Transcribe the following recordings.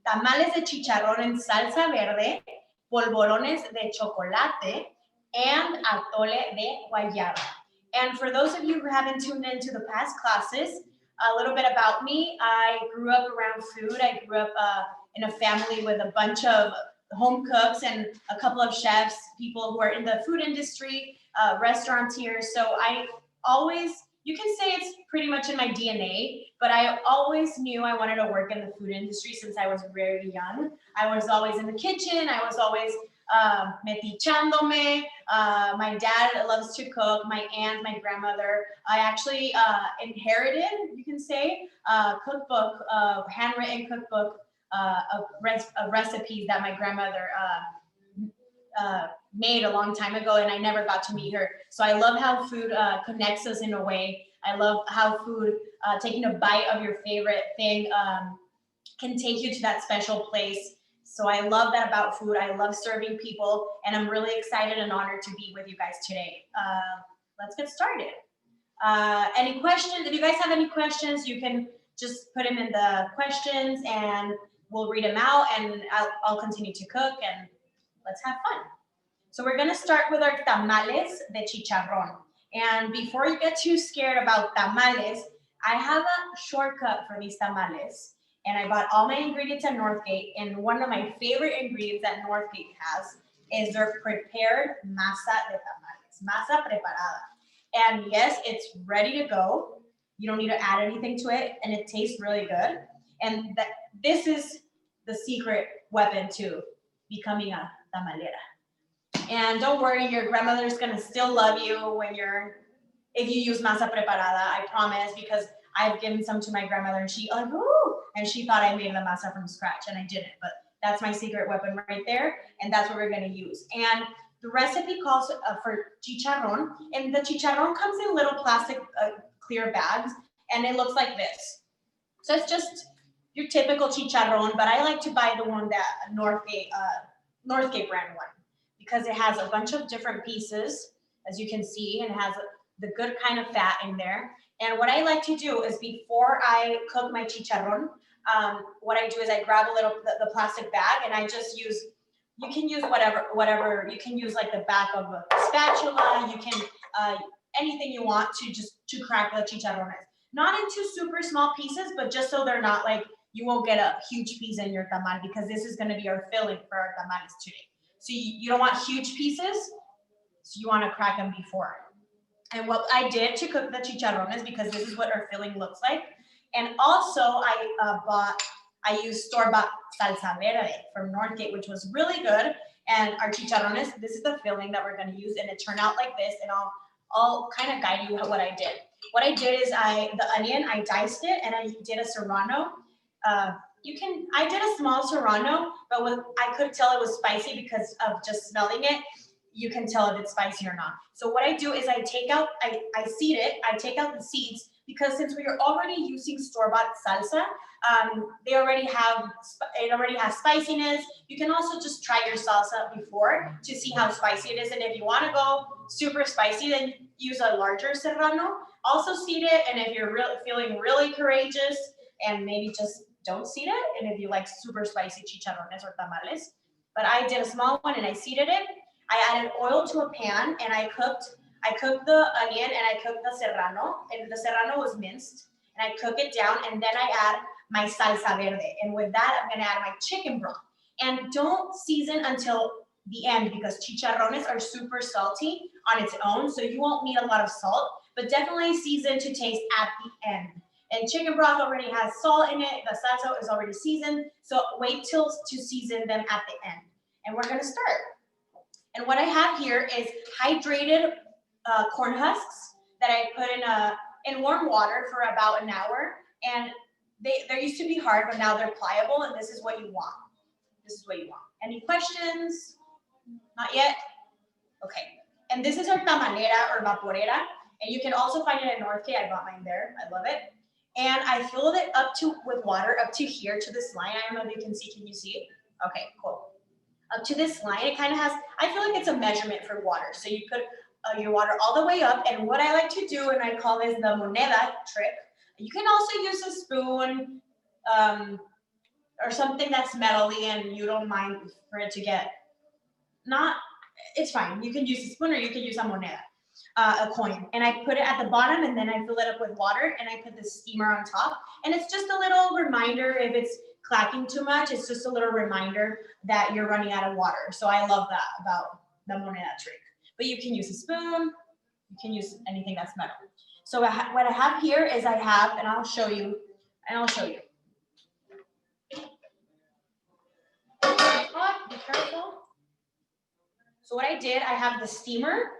tamales de chicharrón en salsa verde, polvorones de chocolate, and atole de guayaba. And for those of you who haven't tuned into the past classes, a little bit about me. I grew up around food. I grew up in a family with a bunch of home cooks and a couple of chefs, people who are in the food industry, restaurateurs. So I always, you can say it's pretty much in my DNA, but I always knew I wanted to work in the food industry since I was very young. I was always in the kitchen. I was always metichándome. My dad loves to cook. My aunt, my grandmother. I actually inherited, you can say, a cookbook, handwritten cookbook of recipes that my grandmother made a long time ago, and I never got to meet her. So I love how food connects us in a way. I love how food, taking a bite of your favorite thing, can take you to that special place. So I love that about food. I love serving people, and I'm really excited and honored to be with you guys today. Let's get started. Any questions? If you guys have any questions, you can just put them in the questions, and we'll read them out, and I'll continue to cook, and let's have fun. So we're gonna start with our tamales de chicharrón. And before you get too scared about tamales, I have a shortcut for these tamales. And I bought all my ingredients at Northgate. And one of my favorite ingredients that Northgate has is their prepared masa de tamales, masa preparada. And yes, it's ready to go. You don't need to add anything to it, and it tastes really good. And this is the secret weapon to becoming a tamalera. And don't worry, your grandmother's gonna still love you if you use masa preparada, I promise, because I've given some to my grandmother, and she like, ooh, and she thought I made the masa from scratch, and I didn't. But that's my secret weapon right there, and that's what we're gonna use. And the recipe calls for chicharrón, and the chicharrón comes in little plastic clear bags, and it looks like this. So it's just your typical chicharrón, but I like to buy the one that Northgate brand one, because it has a bunch of different pieces, as you can see, and it has the good kind of fat in there. And what I like to do is before I cook my chicharrón, what I do is I grab the plastic bag, and I just use, you can use whatever, you can use like the back of a spatula, you can, anything you want to crack the chicharrones. Not into super small pieces, but just so they're not like, you won't get a huge piece in your tamal, because this is gonna be our filling for our tamales today. So you don't want huge pieces, so you wanna crack them before. And what I did to cook the chicharrones, because this is what our filling looks like. And also I used store-bought salsa verde from Northgate, which was really good. And our chicharrones, this is the filling that we're gonna use, and it turned out like this, and I'll kind of guide you what I did. What I did is the onion, I diced it, and I did a serrano. I did a small serrano, but I could tell it was spicy because of just smelling it. You can tell if it's spicy or not. So what I do is I seed it, I take out the seeds, because since we are already using store-bought salsa, it already has spiciness. You can also just try your salsa before to see how spicy it is. And if you want to go super spicy, then use a larger serrano. Also seed it, and if you're feeling really courageous, and maybe just don't seed it, and if you like super spicy chicharrones or tamales. But I did a small one, and I seeded it. I added oil to a pan, and I cooked the onion, and I cooked the serrano, and the serrano was minced, and I cook it down, and then I add my salsa verde, and with that, I'm gonna add my chicken broth. And don't season until the end, because chicharrones are super salty on its own, so you won't need a lot of salt, but definitely season to taste at the end. And chicken broth already has salt in it, the salsa is already seasoned, so wait to season them at the end. And we're gonna start. And what I have here is hydrated corn husks that I put in warm water for about an hour. And they used to be hard, but now they're pliable, and this is what you want. This is what you want. Any questions? Not yet? Okay. And this is our tamalera or vaporera. And you can also find it at Northgate. I bought mine there. I love it. And I filled it with water up to here, to this line. I don't know if you can see. Can you see? Okay, cool. Up to this line, it kind of has, I feel like it's a measurement for water. So you put your water all the way up. And what I like to do, and I call this the Moneta Trick, you can also use a spoon. or something that's metally and you don't mind for it to get not, it's fine. You can use a spoon or you can use a moneda, a coin. And I put it at the bottom and then I fill it up with water and I put the steamer on top. And it's just a little reminder if it's clacking too much, it's just a little reminder that you're running out of water. So I love that about the Moneta Trick. But you can use a spoon, you can use anything that's metal. So what I have here is I have, and I'll show you. Be careful. So what I did, I have the steamer.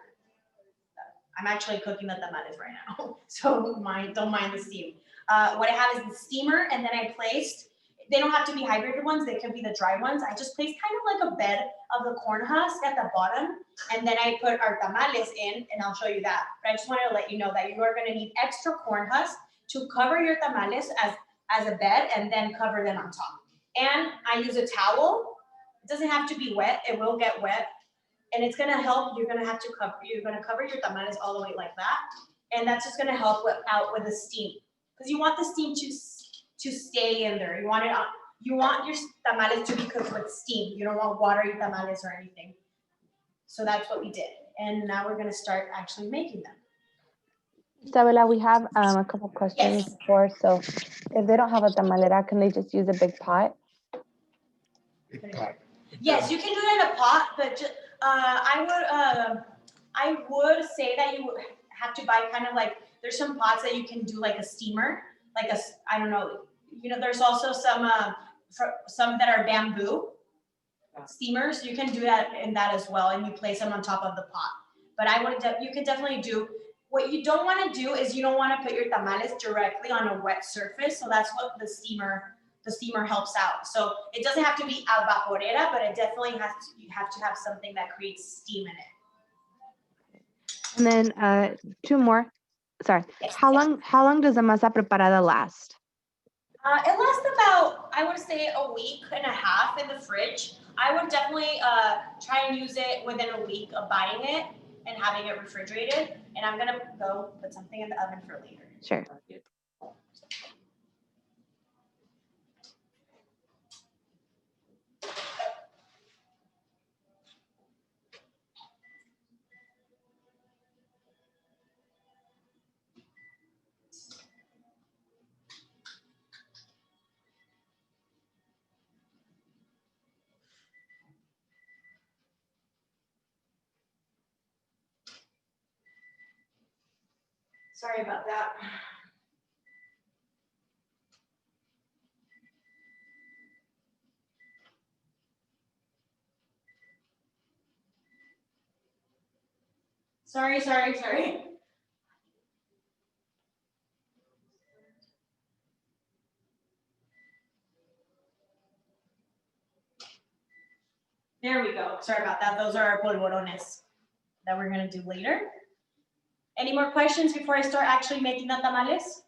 I'm actually cooking the tamales right now, so don't mind the steam. What I have is the steamer, and then I placed, they don't have to be hydrated ones, they can be the dry ones. I just placed kind of like a bed of the corn husk at the bottom, and then I put our tamales in, and I'll show you that. But I just wanted to let you know that you are gonna need extra corn husk to cover your tamales as a bed, and then cover them on top. And I use a towel. It doesn't have to be wet, it will get wet. And it's gonna help, you're gonna cover your tamales all the way like that. And that's just gonna help out with the steam. Because you want the steam to stay in there. You want your tamales to be cooked with steam. You don't want watery tamales or anything. So that's what we did. And now we're gonna start actually making them. Isabella, we have a couple questions Yes. before. So if they don't have a tamalera, can they just use a big pot? Yes, you can do it in a pot, but just, I would say that you would have to buy kind of like, there's some pots that you can do like a steamer, like I don't know, there's also some that are bamboo steamers. You can do that in that as well, and you place them on top of the pot. But you can definitely do, what you don't want to do is you don't want to put your tamales directly on a wet surface. So that's what the steamer helps out. So it doesn't have to be a vaporera, but it definitely you have to have something that creates steam in it. And then two more. Sorry. Yes. How long does the masa preparada last? It lasts about, I would say, a week and a half in the fridge. I would definitely try and use it within a week of buying it and having it refrigerated. And I'm gonna go put something in the oven for later. Sure. Sorry about that. Sorry. There we go. Sorry about that. Those are our polvorones that we're gonna do later. Any more questions before I start actually making the tamales?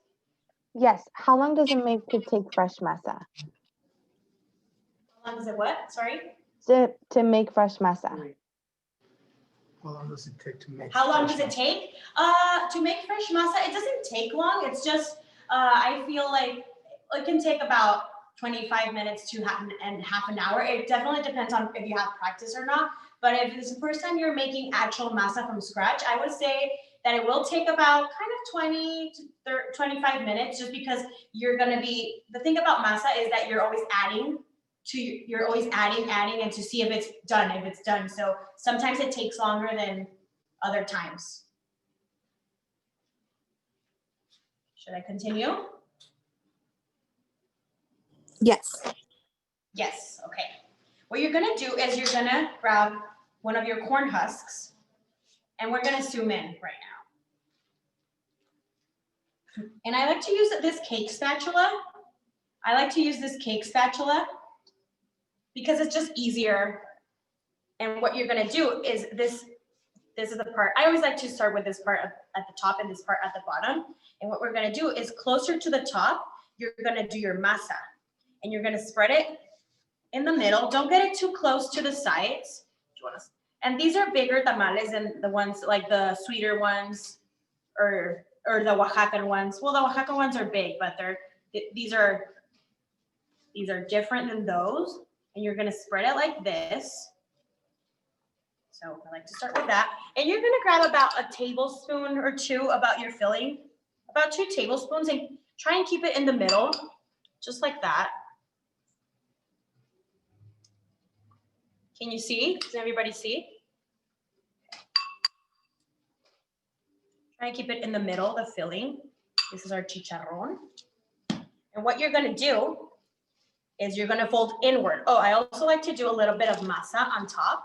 Yes. How long does it take fresh masa? How long does it what? Sorry? To make fresh masa. How long does it take to make? How long does it take? To make fresh masa, it doesn't take long. It's just, I feel like it can take about 25 minutes to half an hour. It definitely depends on if you have practice or not. But if it's the first time you're making actual masa from scratch, I would say that it will take about kind of 20 to 25 minutes, just because the thing about masa is that you're always adding, and to see if it's done. So sometimes it takes longer than other times. Should I continue? Yes. Yes, okay. What you're gonna do is you're gonna grab one of your corn husks, and we're gonna zoom in right now. And I like to use this cake spatula. Because it's just easier. And what you're gonna do is this is the part, I always like to start with this part at the top and this part at the bottom. And what we're gonna do is closer to the top, you're gonna do your masa. And you're gonna spread it in the middle. Don't get it too close to the sides. And these are bigger tamales than the ones, like the sweeter ones or the Oaxacan ones. Well, the Oaxacan ones are big, but these are These are different than those. And you're gonna spread it like this. So I like to start with that. And you're gonna grab about a tablespoon or two about your filling, about 2 tablespoons, and try and keep it in the middle, just like that. Can you see? Does everybody see? Try and keep it in the middle, the filling. This is our chicharrón. And what you're gonna do is you're gonna fold inward. Oh, I also like to do a little bit of masa on top,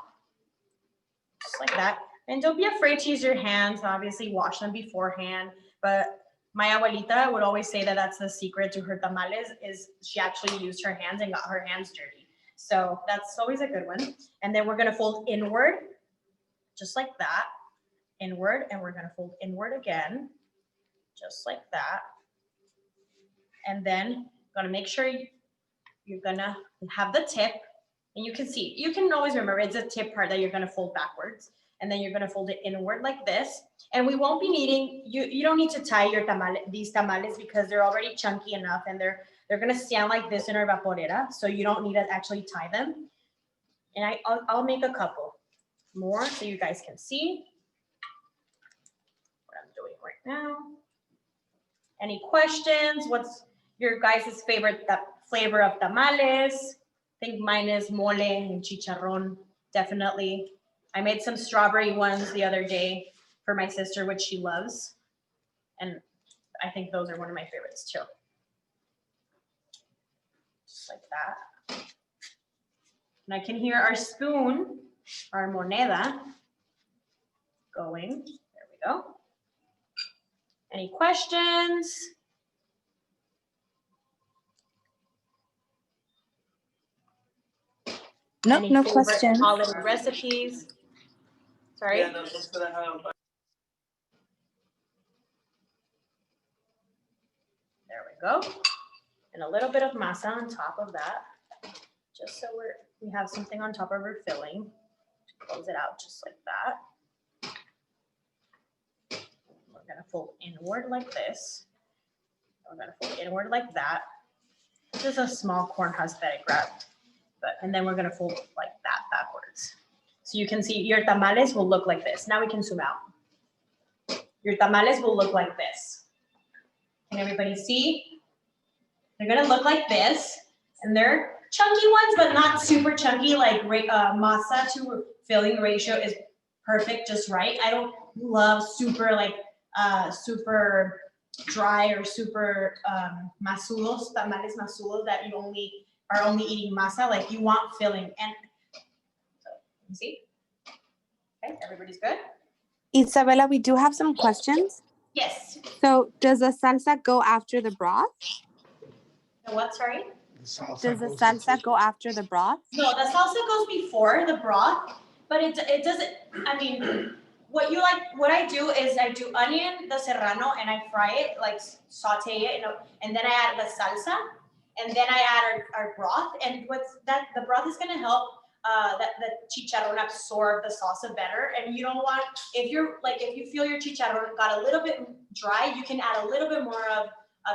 just like that. And don't be afraid to use your hands. Obviously, wash them beforehand. But my abuelita would always say that that's the secret to her tamales, is she actually used her hands and got her hands dirty. So that's always a good one. And then we're gonna fold inward, just like that. Inward, and we're gonna fold inward again, just like that. And then gonna make sure you're gonna have the tip, and you can see, you can always remember it's a tip part that you're gonna fold backwards, and then you're gonna fold it inward like this. And we won't be needing, you don't need to tie your these tamales because they're already chunky enough, and they're gonna stand like this in our vaporera, so you don't need to actually tie them. And I'll make a couple more so you guys can see what I'm doing right now. Any questions? What's your guys' favorite flavor of tamales? I think mine is mole and chicharrón, definitely. I made some strawberry ones the other day for my sister, which she loves. And I think those are one of my favorites too. Just like that. And I can hear our spoon, our moneda, going. There we go. Any questions? No, Any no favorite question. holiday recipes? Sorry? Yeah, no, There we go. And a little bit of masa on top of that, just so we have something on top of our filling. Close it out just like that. We're gonna fold inward like this. We're gonna fold inward like that. This is a small corn husk that I grabbed. And then we're gonna fold like that backwards. So you can see your tamales will look like this. Now we can zoom out. Your tamales will look like this. Can everybody see? They're gonna look like this, and they're chunky ones, but not super chunky. Like masa to filling ratio is perfect, just right. I don't love super like super dry or super masudos, tamales masudos that you are only eating masa. Like you want filling, and so you see. Okay, everybody's good. Isabella, we do have some questions. Yes. So does the salsa go after the broth? The what? Sorry. Does the salsa go after the broth? No, the salsa goes before the broth, but it doesn't. I mean, what I do is I do onion, the serrano, and I fry it, like saute it, and then I add the salsa, and then I add our broth. And the broth is gonna help that the chicharrón absorb the salsa better. And you don't want, if you feel your chicharrón got a little bit dry, you can add a little bit more of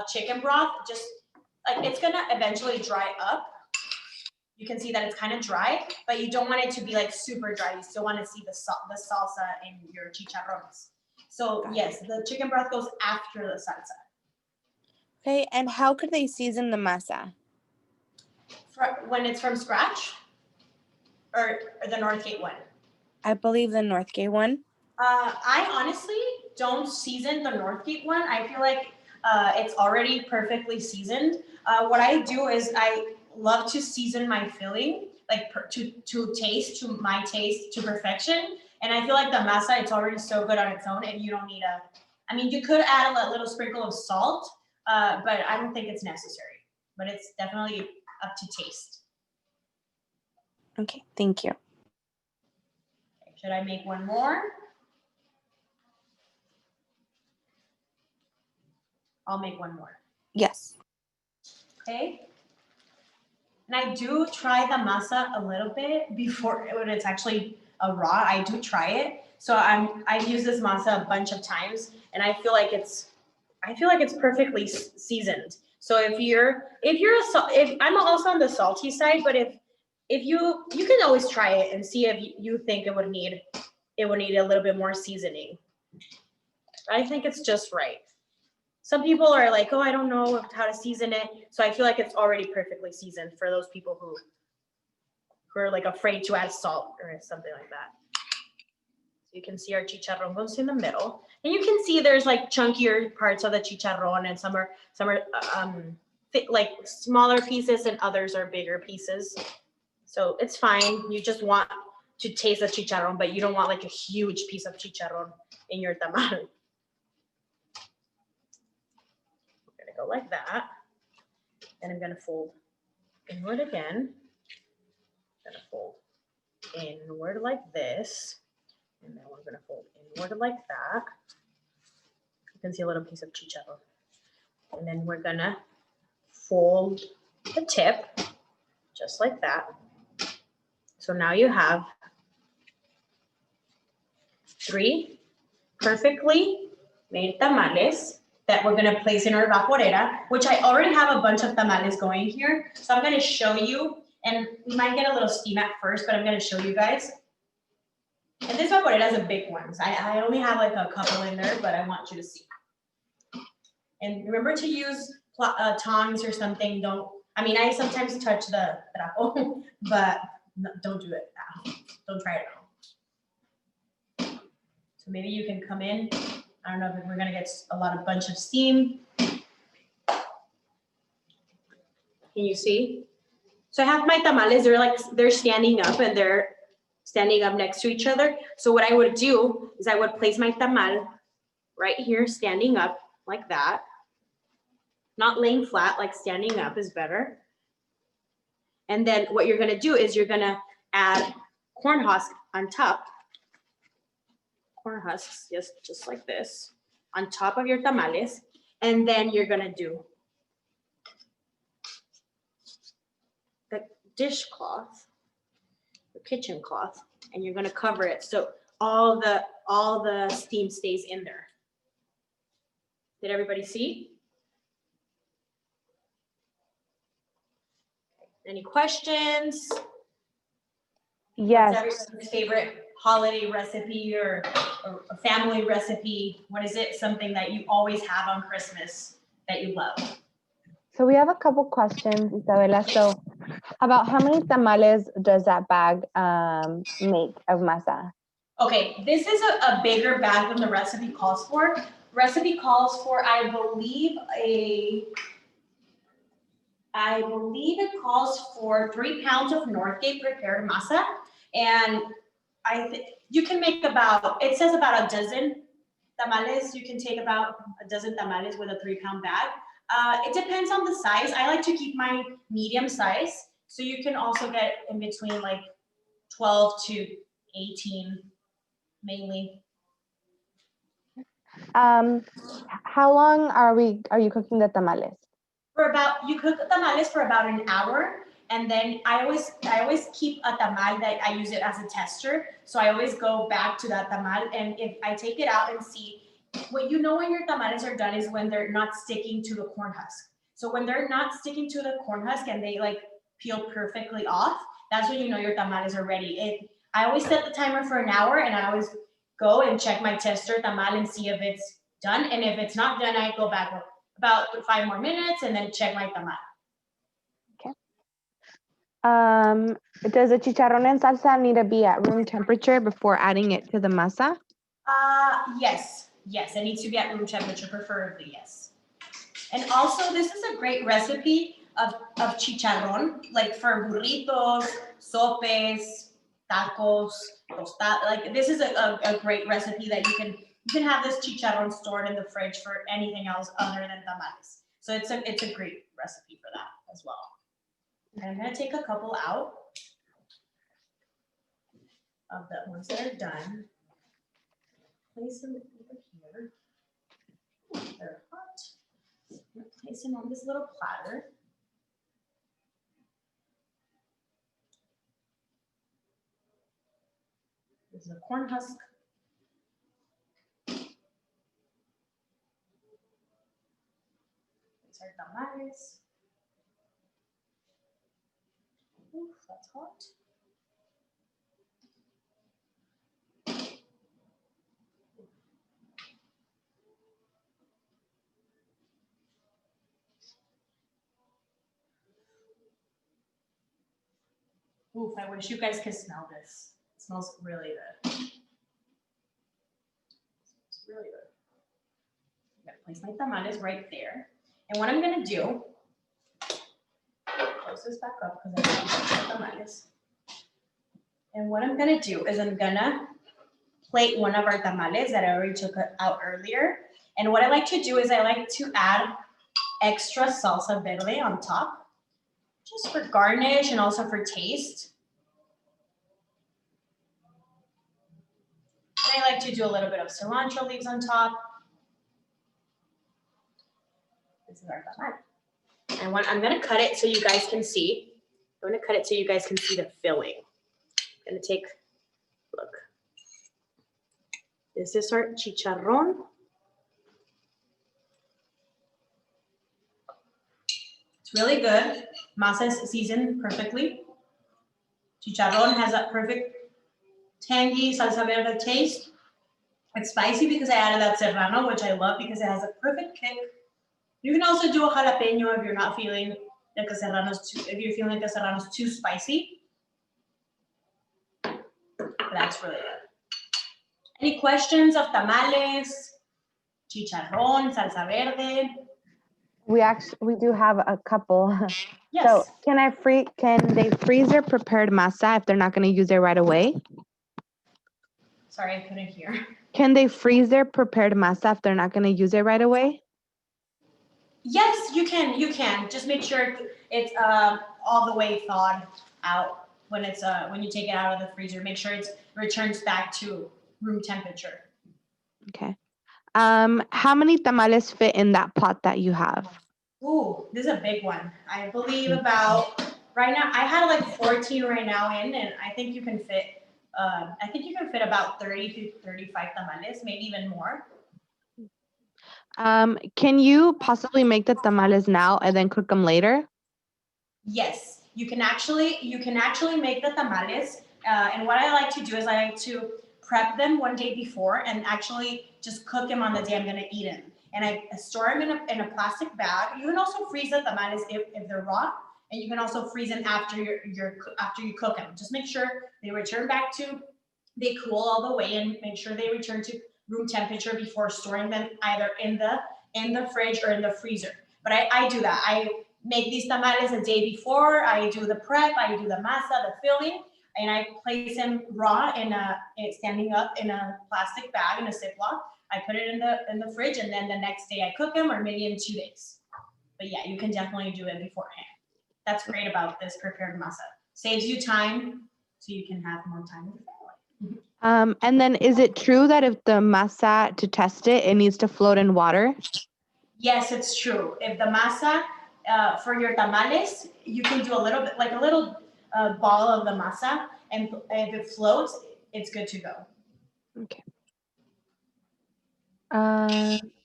chicken broth. Just like it's gonna eventually dry up. You can see that it's kind of dry, but you don't want it to be like super dry. You still want to see the salsa in your chicharrones. So yes, the chicken broth goes after the salsa. Okay, and how could they season the masa? When it's from scratch, or the Northgate one? I believe the Northgate one. I honestly don't season the Northgate one. I feel like it's already perfectly seasoned. What I do is I love to season my filling, like to my taste to perfection. And I feel like the masa, it's already so good on its own, and you don't need I mean, you could add a little sprinkle of salt, but I don't think it's necessary. But it's definitely up to taste. Okay, thank you. Should I make one more? I'll make one more. Yes. Okay. And I do try the masa a little bit before when it's actually raw. I do try it. So I've used this masa a bunch of times, and I feel like it's perfectly seasoned. So if I'm also on the salty side, but if you can always try it and see if you think it would need a little bit more seasoning. I think it's just right. Some people are like, oh, I don't know how to season it. So I feel like it's already perfectly seasoned for those people who are like afraid to add salt or something like that. So you can see our chicharrón goes in the middle, and you can see there's like chunkier parts of the chicharrón, and some are like smaller pieces, and others are bigger pieces. So it's fine. You just want to taste the chicharrón, but you don't want like a huge piece of chicharrón in your tamal. We're gonna go like that, and I'm gonna fold inward again. I'm gonna fold inward like this. And then we're gonna fold inward like that. You can see a little piece of chicharrón. And then we're gonna fold the tip, just like that. So now you have 3 perfectly made tamales that we're gonna place in our vaporera, which I already have a bunch of tamales going here. So I'm gonna show you, and we might get a little steam at first, but I'm gonna show you guys. And this vaporera is a big one. So I only have like a couple in there, but I want you to see. And remember to use tongs or something. I sometimes touch the trapo, but no, don't do it now. Don't try it now. So maybe you can come in. I don't know if we're gonna get a bunch of steam. Can you see? So I have my tamales, they're standing up, and they're standing up next to each other. So what I would do is I would place my tamal right here, standing up like that. Not laying flat, like standing up is better. And then what you're gonna do is you're gonna add corn husk on top. Corn husks, just like this, on top of your tamales. And then you're gonna do the dishcloth, the kitchen cloth, and you're gonna cover it so all the steam stays in there. Did everybody see? Any questions? Yes. What's everyone's favorite holiday recipe or a family recipe? What is it? Something that you always have on Christmas that you love? So we have a couple questions, Isabela. So about how many tamales does that bag make of masa? Okay, this is a bigger bag than the recipe calls for. Recipe calls for, I believe it calls for 3 pounds of Northgate prepared masa. And you can make it says about a dozen tamales. You can take about a dozen tamales with a 3-pound bag. It depends on the size. I like to keep my medium size. So you can also get in between like 12 to 18 mainly. How long are you cooking the tamales? You cook the tamales for about an hour, and then I always keep a tamal that I use it as a tester. So I always go back to that tamal, and if I take it out and see, what you know when your tamales are done is when they're not sticking to the corn husk. So when they're not sticking to the corn husk and they like peel perfectly off, that's when you know your tamales are ready. I always set the timer for an hour, and I always go and check my tester tamal and see if it's done. And if it's not done, I go back about 5 more minutes and then check my tamal. Okay. Does the chicharrón and salsa need to be at room temperature before adding it to the masa? Yes, it needs to be at room temperature, preferably, yes. And also, this is a great recipe of chicharrón, like for burritos, sopes, tacos, tostadas. Like this is a great recipe that you can have this chicharrón stored in the fridge for anything else other than tamales. So it's a great recipe for that as well. And I'm gonna take a couple out of the ones that are done. Place them over here. They're hot. I'm gonna place them on this little platter. This is a corn husk. It's our our tamales. Oof, that's hot. Oof, I wish you guys could smell this. It smells really good. It smells really good. I'm gonna place my tamales right there. And what I'm gonna do, close this back up because I don't want tamales. And what I'm gonna do is I'm gonna plate one of our tamales that I already took out earlier. And what I like to do is I like to add extra salsa verde on top, just for garnish and also for taste. And I like to do a little bit of cilantro leaves on top. This is our tamal. I'm gonna cut it so you guys can see. I'm gonna cut it so you guys can see the filling. I'm gonna take, look. This is our chicharrón. It's really good. Masa is seasoned perfectly. Chicharrón has that perfect tangy salsa verde taste. It's spicy because I added that serrano, which I love because it has a perfect kick. You can also do a jalapeno if you're not feeling like a serrano's too, if you're feeling like a serrano's too spicy. But that's really good. Any questions of tamales, chicharrón, salsa verde? We do have a couple. Yes. So can they freeze their prepared masa if they're not going to use it right away? Sorry, I couldn't hear. Can they freeze their prepared masa if they're not going to use it right away? Yes, you can. You can. Just make sure it's all the way thawed out when it's when you take it out of the freezer. Make sure it returns back to room temperature. Okay. How many tamales fit in that pot that you have? Ooh, this is a big one. I believe about right now. I had like 14 right now in, and I think you can fit. I think you can fit about 30 to 35 tamales, maybe even more. Can you possibly make the tamales now and then cook them later? Yes, you can actually make the tamales. And what I like to do is I like to prep them one day before and actually just cook them on the day I'm gonna eat them. And I store them in a plastic bag. You can also freeze the tamales if they're raw, and you can also freeze them after after you cook them. Just make sure they they cool all the way, and make sure they return to room temperature before storing them either in the fridge or in the freezer. But I do that. I make these tamales a day before. I do the prep. I do the masa, the filling, and I place them raw standing up in a plastic bag in a Ziploc. I put it in the fridge, and then the next day I cook them, or maybe in 2 days. But yeah, you can definitely do it beforehand. That's great about this prepared masa. Saves you time, so you can have more time with your family. And then is it true that if the masa, to test it, it needs to float in water? Yes, it's true. If the masa for your tamales, you can do a little bit, like a little ball of the masa, and if it floats, it's good to go. Okay.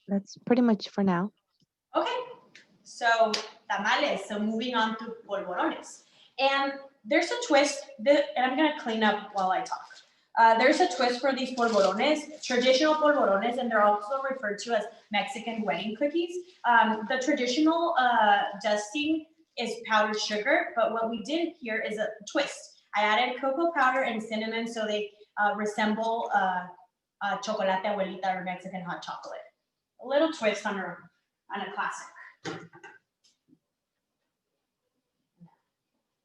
That's pretty much for now. Okay, so tamales. So moving on to polvorones. And there's a twist, and I'm gonna clean up while I talk. There's a twist for these polvorones, traditional polvorones, and they're also referred to as Mexican wedding cookies. The traditional dusting is powdered sugar, but what we did here is a twist. I added cocoa powder and cinnamon so they resemble chocolate abuelita or Mexican hot chocolate. A little twist on a classic.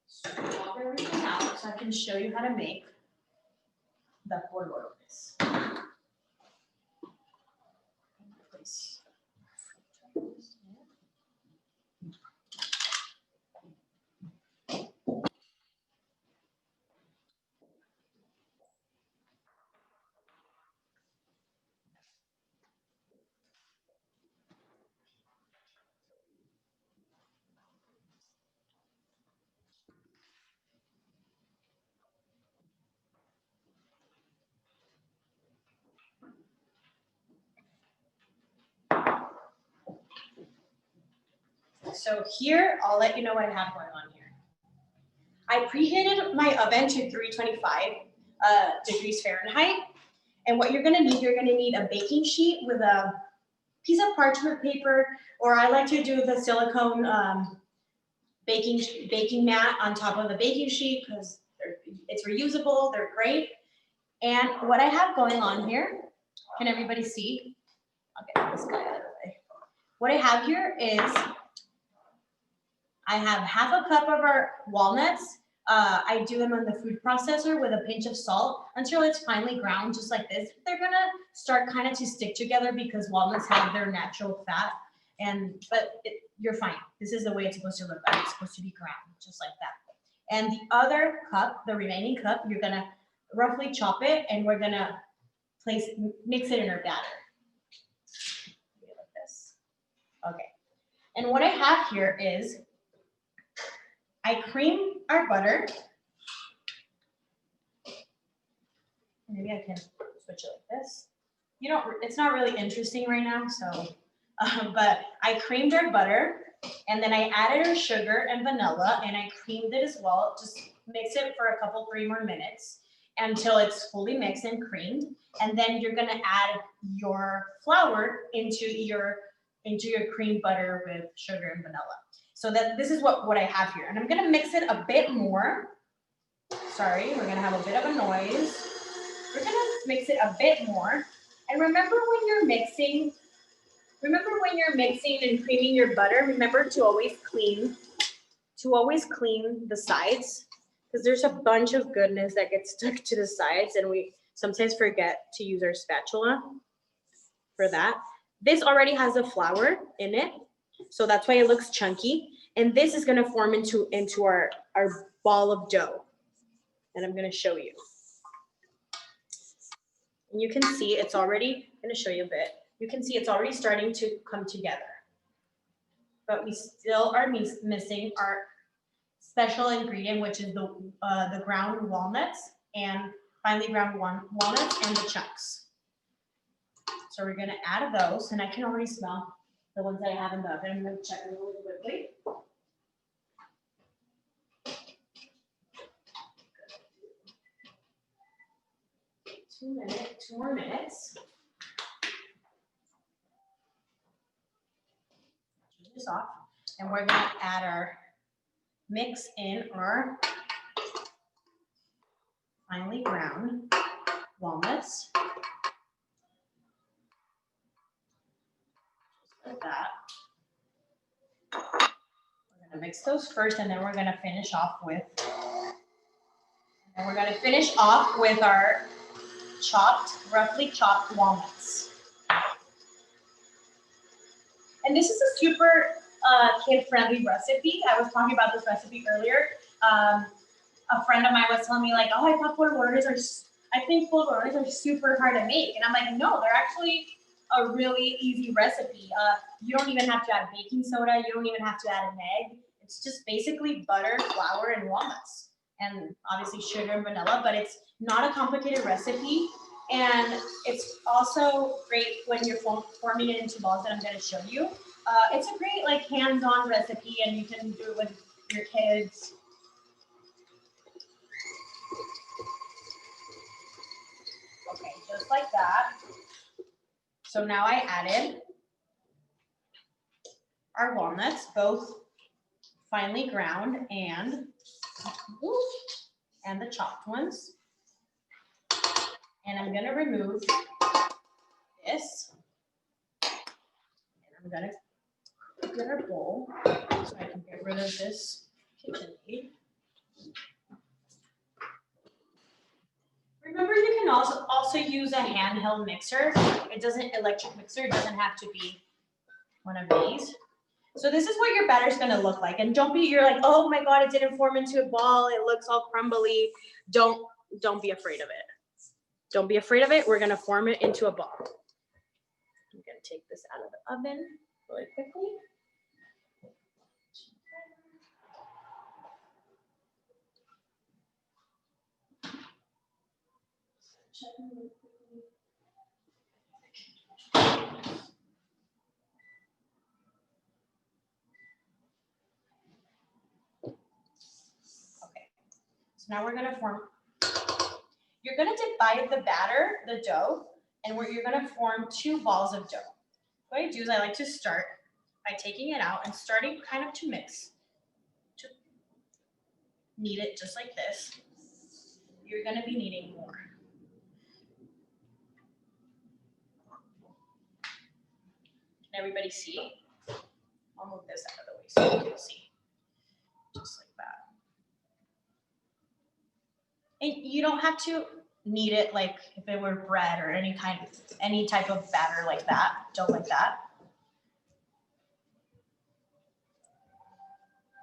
Swap everything out so I can show you how to make the polvorones. so here, I'll let you know what I have going on here. I preheated my oven to 325 degrees Fahrenheit. And what you're gonna need a baking sheet with a piece of parchment paper, or I like to do the silicone baking mat on top of the baking sheet because it's reusable, they're great. And what I have going on here, can everybody see? I'll get this guy out of the way. What I have here is, I have half a cup of our walnuts. I do them in the food processor with a pinch of salt until it's finely ground, just like this. They're gonna start kind of to stick together because walnuts have their natural fat, but you're fine. This is the way it's supposed to look like. It's supposed to be ground, just like that. And the other cup, the remaining cup, you're gonna roughly chop it, and we're gonna mix it in our batter. Like this. Okay. And what I have here is, I cream our butter. Maybe I can switch it like this. It's not really interesting right now, so, but I creamed our butter, and then I added our sugar and vanilla, and I creamed it as well. Just mix it for a 3 more minutes until it's fully mixed and creamed. And then you're gonna add your flour into your creamed butter with sugar and vanilla. So this is what I have here. And I'm gonna mix it a bit more. Sorry, we're gonna have a bit of a noise. We're gonna mix it a bit more. And remember when you're mixing and creaming your butter, remember to always clean the sides, because there's a bunch of goodness that gets stuck to the sides, and we sometimes forget to use our spatula for that. This already has a flour in it, so that's why it looks chunky. And this is gonna form into our ball of dough. And I'm gonna show you. And you can see it's already, I'm gonna show you a bit. You can see it's already starting to come together. But we still are missing our special ingredient, which is the ground walnuts and finely ground walnuts and the chunks. So we're gonna add those, and I can already smell the ones that I have in the oven. I'm gonna check them really quickly. Two more minutes. Turn this off, and we're gonna add our mix in our finely ground walnuts. Like that. We're gonna mix those first, and then we're gonna finish off with our roughly chopped walnuts. And this is a super kid-friendly recipe. I was talking about this recipe earlier. A friend of mine was telling me like, oh, I think polvorones are super hard to make. And I'm like, no, they're actually a really easy recipe. You don't even have to add baking soda. You don't even have to add an egg. It's just basically butter, flour, and walnuts. And obviously sugar and vanilla, but it's not a complicated recipe. And it's also great when you're forming it into balls that I'm gonna show you. It's a great like hands-on recipe, and you can do it with your kids. Okay, just like that. So now I added our walnuts, both finely ground and the chopped ones. And I'm gonna remove this. And I'm gonna put it in a bowl so I can get rid of this KitchenAid. Remember, you can also use a handheld mixer. Electric mixer, it doesn't have to be one of these. So this is what your batter's gonna look like. And you're like, oh my God, it didn't form into a ball. It looks all crumbly. Don't be afraid of it. Don't be afraid of it. We're gonna form it into a ball. I'm gonna take this out of the oven really quickly. So now we're gonna form, you're gonna divide the batter, the dough, and you're gonna form 2 balls of dough. What I do is I like to start by taking it out and starting kind of to mix. To knead it just like this. You're gonna be kneading more. Can everybody see? I'll move this out of the way so you can see. Just like that. And you don't have to knead it like if it were bread or any type of batter like that, dough like that.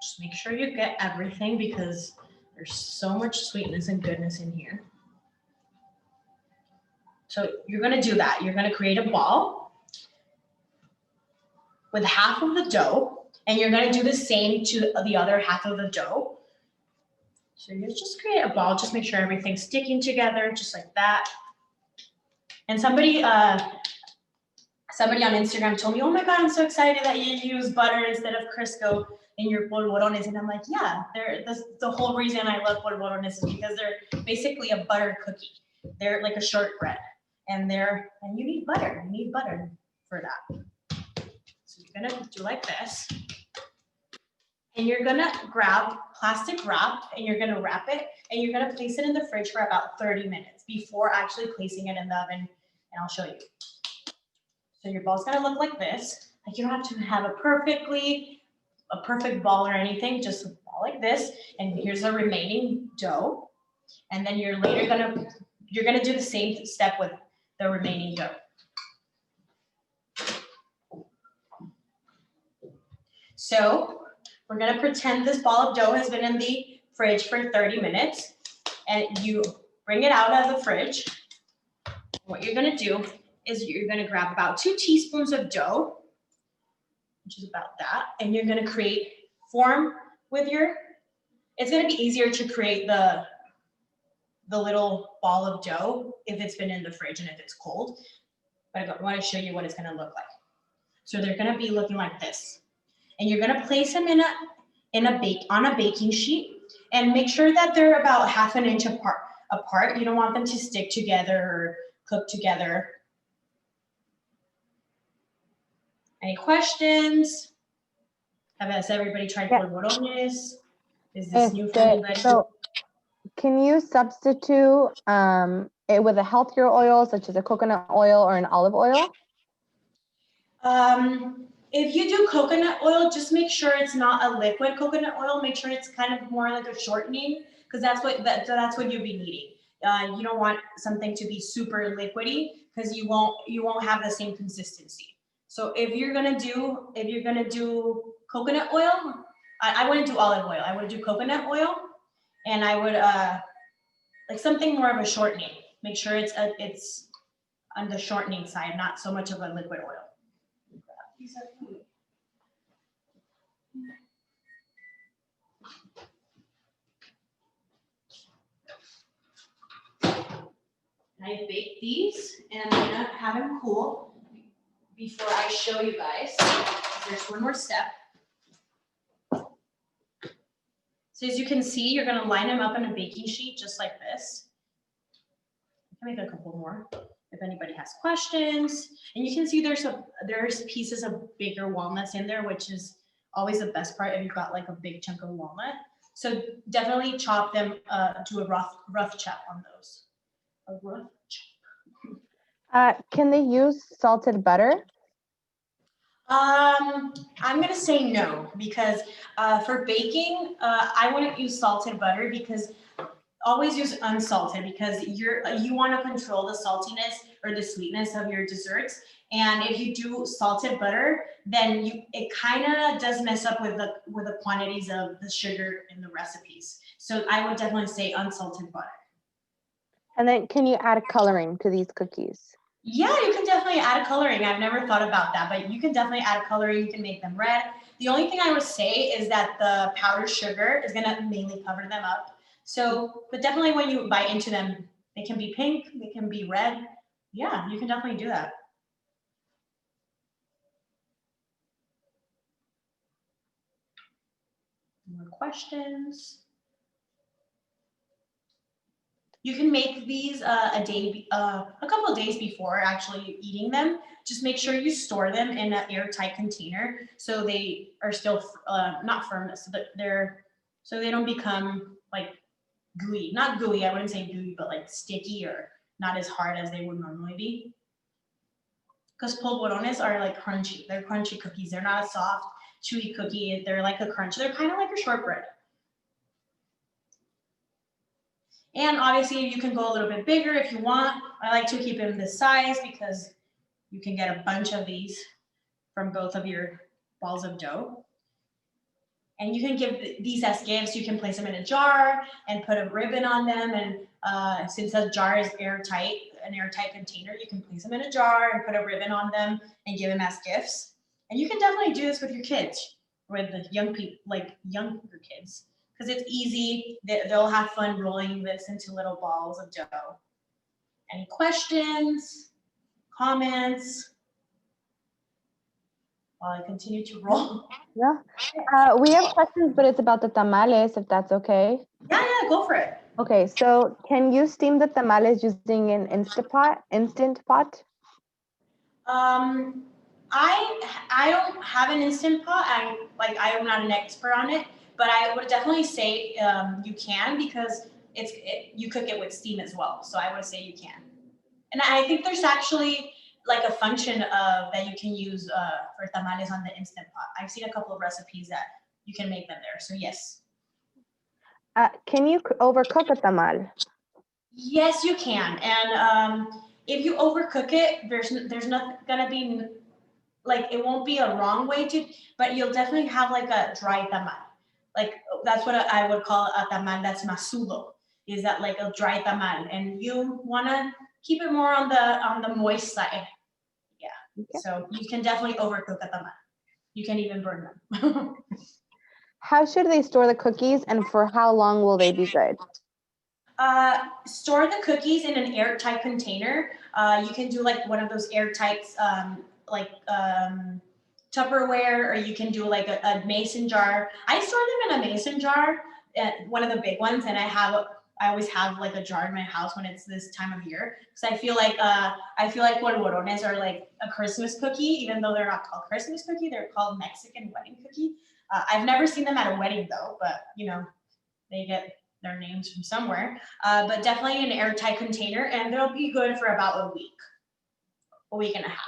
Just make sure you get everything because there's so much sweetness and goodness in here. So you're gonna do that. You're gonna create a ball with half of the dough, and you're gonna do the same to the other half of the dough. So you just create a ball, just make sure everything's sticking together, just like that. And somebody on Instagram told me, oh my God, I'm so excited that you use butter instead of Crisco in your polvorones. And I'm like, yeah, that's the whole reason I love polvorones is because they're basically a butter cookie. They're like a shortbread. And you need butter. You need butter for that. So you're gonna do like this. And you're gonna grab plastic wrap and you're gonna wrap it and you're gonna place it in the fridge for about 30 minutes before actually placing it in the oven, and I'll show you. So your ball's gonna look like this. Like you don't have to have a perfect ball or anything, just a ball like this. And here's the remaining dough. And then you're gonna do the same step with the remaining dough. So we're gonna pretend this ball of dough has been in the fridge for 30 minutes and you bring it out of the fridge. What you're gonna do is you're gonna grab about 2 teaspoons of dough, which is about that, and you're gonna form with it's gonna be easier to create the little ball of dough if it's been in the fridge and if it's cold, but I wanna show you what it's gonna look like. So they're gonna be looking like this. And you're gonna place them on a baking sheet and make sure that they're about ½ inch apart. You don't want them to stick together or cook together. Any questions? Has everybody tried polvorones? Is this new for anybody? So can you substitute it with a healthier oil, such as a coconut oil or an olive oil? If you do coconut oil, just make sure it's not a liquid coconut oil. Make sure it's kind of more like a shortening, because that's what you'll be needing. You don't want something to be super liquidy because you won't have the same consistency. So if you're gonna do coconut oil, I wouldn't do olive oil. I would do coconut oil, and I would like something more of a shortening. Make sure it's on the shortening side, not so much of a liquid oil. I baked these and I'm gonna have them cool before I show you guys. There's one more step. So as you can see, you're gonna line them up on a baking sheet just like this. I can make a couple more if anybody has questions. And you can see there's pieces of bigger walnuts in there, which is always the best part if you've got like a big chunk of walnut. So definitely chop them to a rough chop on those. A rough chop. Can they use salted butter? I'm gonna say no, because for baking, I wouldn't use salted butter, because always use unsalted, because you want to control the saltiness or the sweetness of your desserts. And if you do salted butter, then it kind of does mess up with the quantities of the sugar in the recipes. So I would definitely say unsalted butter. And then can you add coloring to these cookies? Yeah, you can definitely add a coloring. I've never thought about that, but you can definitely add a coloring. You can make them red. The only thing I would say is that the powdered sugar is gonna mainly cover them up. So, but definitely when you bite into them, they can be pink, they can be red. Yeah, you can definitely do that. More questions? You can make these a couple of days before actually eating them. Just make sure you store them in an airtight container so they are still not firm, so they don't become like gooey. Not gooey, I wouldn't say gooey, but like sticky or not as hard as they would normally be. Because polvorones are like crunchy. They're crunchy cookies. They're not a soft, chewy cookie. They're like a crunch. They're kind of like a shortbread. And obviously you can go a little bit bigger if you want. I like to keep them this size because you can get a bunch of these from both of your balls of dough. And you can give these as gifts. You can place them in a jar and put a ribbon on them. And since a jar is airtight, an airtight container, you can place them in a jar and put a ribbon on them and give them as gifts. And you can definitely do this with your kids, with the young people, like younger kids, because it's easy. They'll have fun rolling this into little balls of dough. Any questions, comments? While I continue to roll. Yeah. We have questions, but it's about the tamales, if that's okay. Yeah, go for it. Okay, so can you steam the tamales using an instant pot? I don't have an instant pot. I am not an expert on it, but I would definitely say you can, because you cook it with steam as well. So I would say you can. And I think there's actually like a function of that you can use for tamales on the instant pot. I've seen a couple of recipes that you can make them there. So yes. Can you overcook a tamal? Yes, you can. And if you overcook it, there's not gonna be like, it won't be a wrong way to, but you'll definitely have like a dry tamal. Like that's what I would call a tamal that's masudo. Is that like a dry tamal, and you wanna keep it more on the moist side. Yeah. Okay. So you can definitely overcook a tamal. You can even burn them. How should they store the cookies, and for how long will they be good? Store the cookies in an airtight container. You can do like one of those airtight Tupperware, or you can do like a mason jar. I store them in a mason jar, one of the big ones, and I always have like a jar in my house when it's this time of year, because I feel like polvorones are like a Christmas cookie, even though they're not called Christmas cookie, they're called Mexican wedding cookie. I've never seen them at a wedding though, but you know, they get their names from somewhere. But definitely an airtight container, and they'll be good for about a week and a half.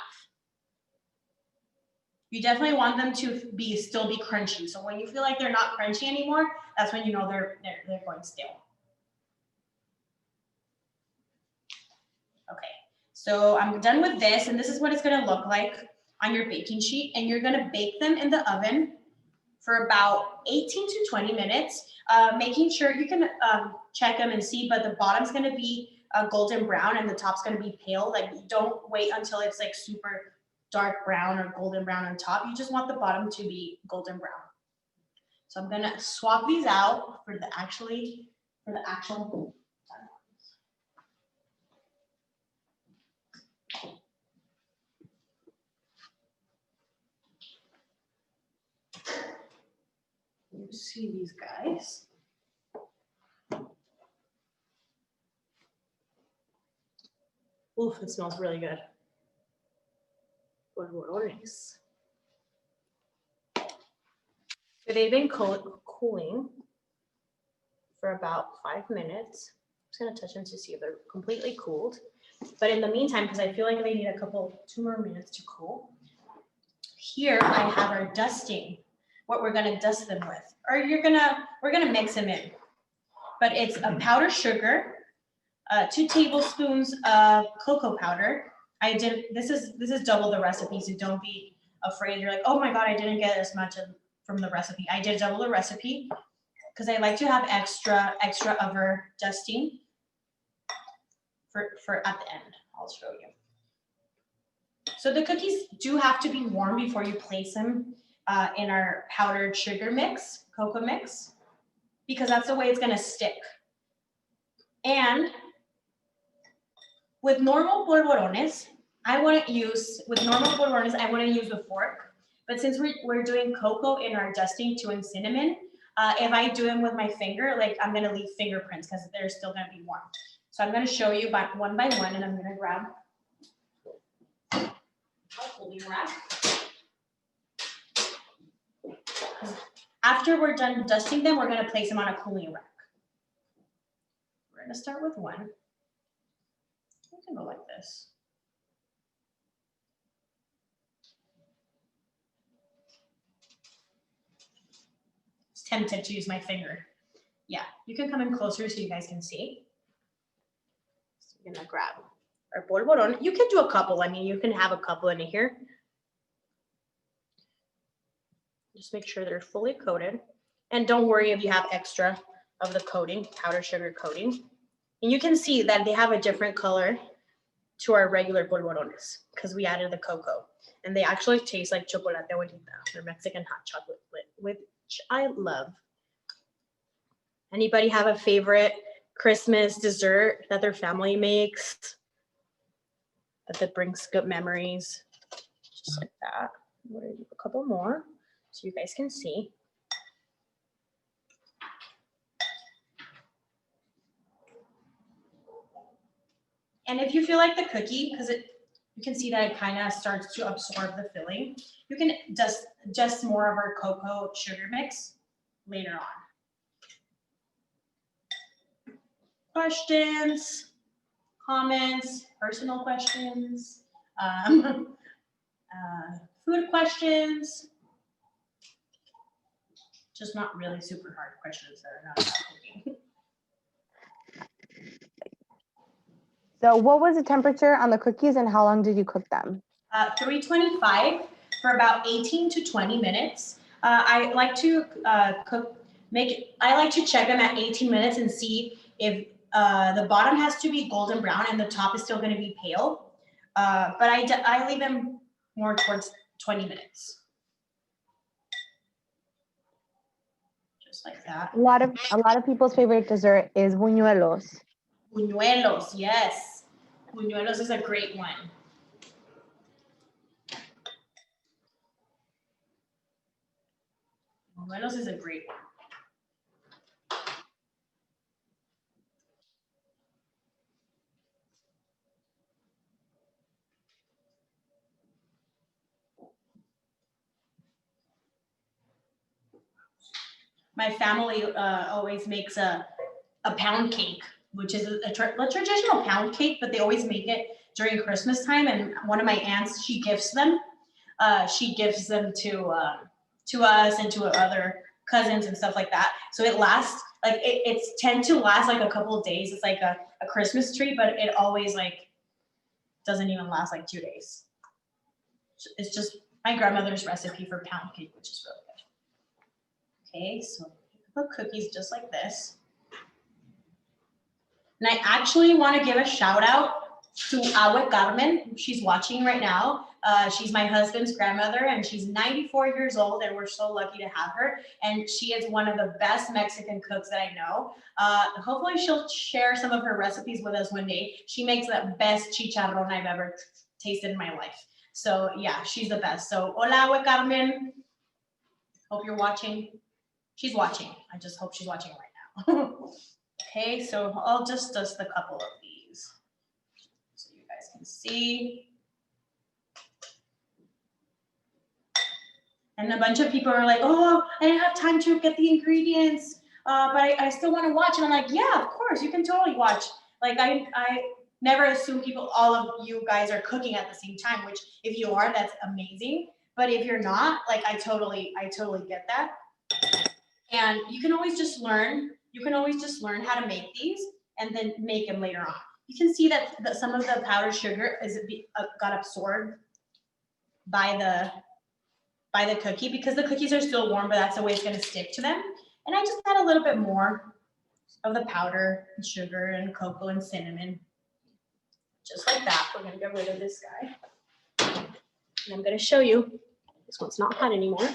You definitely want them to still be crunchy. So when you feel like they're not crunchy anymore, that's when you know they're going stale. Okay, so I'm done with this, and this is what it's gonna look like on your baking sheet, and you're gonna bake them in the oven for about 18 to 20 minutes, making sure you can check them and see, but the bottom's gonna be golden brown and the top's gonna be pale. Like, don't wait until it's like super dark brown or golden brown on top. You just want the bottom to be golden brown. So I'm gonna swap these out for the actual. You see these guys. Oof, it smells really good. Polvorones. So they've been cooling for about 5 minutes. I'm just gonna touch them to see if they're completely cooled. But in the meantime, because I feel like they need 2 more minutes to cool, here I have our dusting, what we're gonna dust them with. Or we're gonna mix them in. But it's a powdered sugar, 2 tablespoons of cocoa powder. This is double the recipe, so don't be afraid. You're like, oh my God, I didn't get as much from the recipe. I did double the recipe because I like to have extra of our dusting for at the end. I'll show you. So the cookies do have to be warm before you place them in our powdered sugar mix, cocoa mix, because that's the way it's gonna stick. And with normal polvorones, I wouldn't use a fork, but since we're doing cocoa in our dusting too, and cinnamon, if I do them with my finger, like, I'm gonna leave fingerprints because they're still gonna be warm. So I'm gonna show you one by one, and I'm gonna grab a cooling rack. After we're done dusting them, we're gonna place them on a cooling rack. We're gonna start with one. We can go like this. It's tempted to use my finger. Yeah, you can come in closer so you guys can see. So we're gonna grab our polvorón. You can do a couple. I mean, you can have a couple in here. Just make sure they're fully coated. And don't worry if you have extra of the coating, powdered sugar coating. And you can see that they have a different color to our regular polvorones because we added the cocoa. And they actually taste like chocolate abuelita, or Mexican hot chocolate, which I love. Anybody have a favorite Christmas dessert that their family makes that brings good memories? Just like that. I'm gonna do a couple more so you guys can see. And if you feel like the cookie, because you can see that it kind of starts to absorb the filling, you can just more of our cocoa sugar mix later on. Questions, comments, personal questions, food questions, just not really super hard questions that are not about cooking. So what was the temperature on the cookies and how long did you cook them? 325 for about 18 to 20 minutes. I like to I like to check them at 18 minutes and see if the bottom has to be golden brown and the top is still going to be pale. But I leave them more towards 20 minutes. Just like that. A lot of people's favorite dessert is buñuelos. Buñuelos, yes. Buñuelos is a great one. Buñuelos is a great one. My family always makes a pound cake, which is a traditional pound cake, but they always make it during Christmas time. And one of my aunts, she gives them to us and to other cousins and stuff like that. So it lasts, like it's tend to last like a couple of days. It's like a Christmas tree, but it always like doesn't even last like 2 days. It's just my grandmother's recipe for pound cake, which is really good. Okay, so put cookies just like this. And I actually want to give a shout out to Abue Carmen. She's watching right now. She's my husband's grandmother, and she's 94 years old, and we're so lucky to have her. And she is one of the best Mexican cooks that I know. Hopefully she'll share some of her recipes with us one day. She makes the best chicharrón I've ever tasted in my life. So yeah, she's the best. So hola, Abue Carmen. Hope you're watching. She's watching. I just hope she's watching right now. Okay, so I'll just dust a couple of these so you guys can see. And a bunch of people are like, oh, I didn't have time to get the ingredients, but I still want to watch. And I'm like, yeah, of course, you can totally watch. Like I never assume all of you guys are cooking at the same time, which if you are, that's amazing. But if you're not, like I totally get that. And you can always just learn. You can always just learn how to make these and then make them later on. You can see that some of the powdered sugar got absorbed by the cookie because the cookies are still warm, but that's the way it's going to stick to them. And I just add a little bit more of the powder and sugar and cocoa and cinnamon. Just like that. We're going to get rid of this guy. And I'm going to show you. This one's not hot anymore.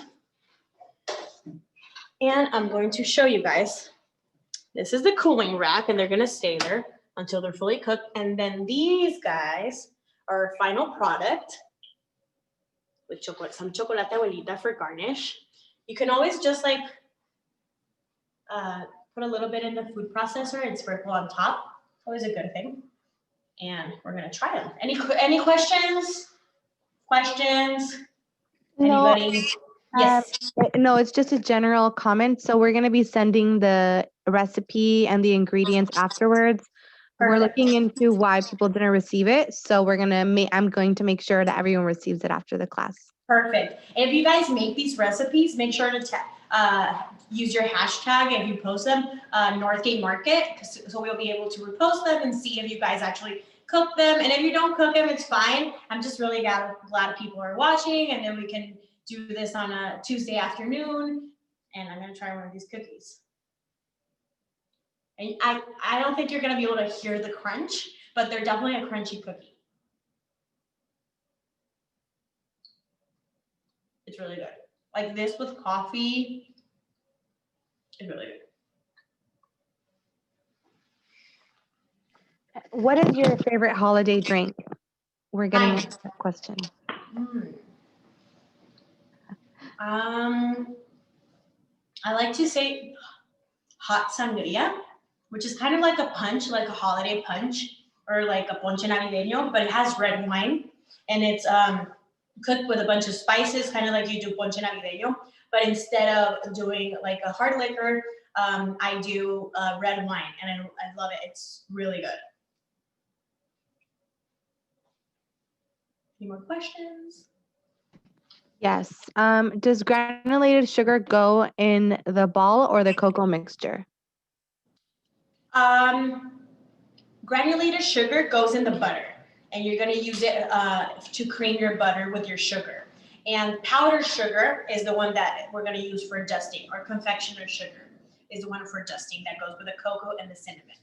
And I'm going to show you guys. This is the cooling rack, and they're going to stay there until they're fully cooked. And then these guys are our final product with some chocolate abuelita for garnish. You can always just like put a little bit in the food processor and sprinkle on top. Always a good thing. And we're gonna try them. Any questions? Questions? No, Anybody? Yes. no, it's just a general comment. So we're going to be sending the recipe and the ingredients afterwards. We're Perfect. looking into why people didn't receive it. So I'm going to make sure that everyone receives it after the class. Perfect. If you guys make these recipes, make sure to use your hashtag if you post them, Northgate Market, so we'll be able to repost them and see if you guys actually cook them. And if you don't cook them, it's fine. I'm just really glad people are watching, and then we can do this on a Tuesday afternoon. And I'm gonna try one of these cookies. And I don't think you're gonna be able to hear the crunch, but they're definitely a crunchy cookie. It's really good. Like this with coffee, it's really good. What is your favorite holiday drink? We're getting that question. I like to say hot sangria, which is kind of like a punch, like a holiday punch, or like a ponche navideño, but it has red wine, and it's cooked with a bunch of spices, kind of like you do ponche navideño, but instead of doing like a hard liquor, I do red wine, and I love it. It's really good. Any more questions? Yes. Does granulated sugar go in the ball or the cocoa mixture? Granulated sugar goes in the butter, and you're going to use it to cream your butter with your sugar. And powdered sugar is the one that we're going to use for dusting, or confectioner sugar is the one for dusting that goes with the cocoa and the cinnamon.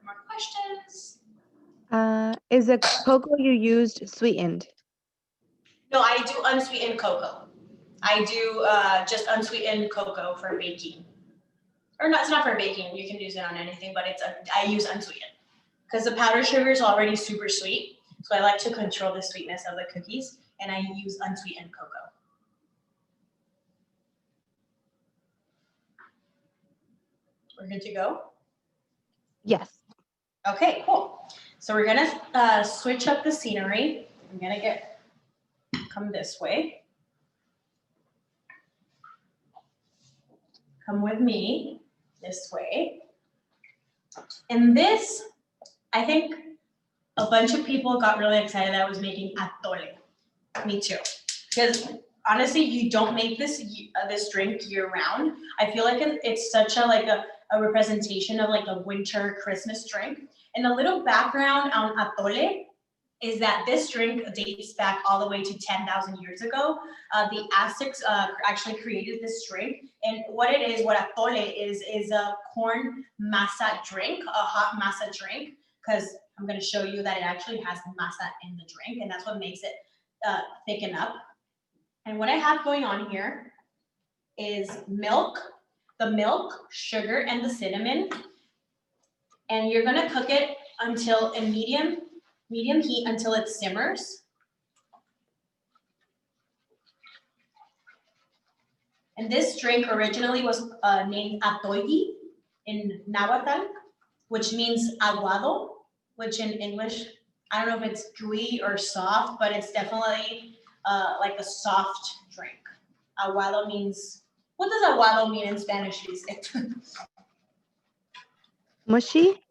More questions? Is the cocoa you used sweetened? No, I do unsweetened cocoa. I do just unsweetened cocoa for baking. Or not, it's not for baking. You can use it on anything, but I use unsweetened because the powdered sugar is already super sweet. So I like to control the sweetness of the cookies, and I use unsweetened cocoa. We're good to go? Yes. Okay, cool. So we're gonna switch up the scenery. I'm gonna come this way. Come with me this way. And this, I think a bunch of people got really excited that I was making atole. Me too. Because honestly, you don't make this drink year round. I feel like it's such a representation of like a winter Christmas drink. And a little background on atole is that this drink dates back all the way to 10,000 years ago. The Aztecs actually created this drink. And what atole is a corn masa drink, a hot masa drink, because I'm going to show you that it actually has masa in the drink, and that's what makes it thicken up. And what I have going on here is the milk, sugar, and the cinnamon. And you're going to cook it until a medium heat until it simmers. And this drink originally was named atole in Nahuatl, which means aguado, which in English, I don't know if it's gooey or soft, but it's definitely like a soft drink. Aguado means, what does aguado mean in Spanish? Mushy?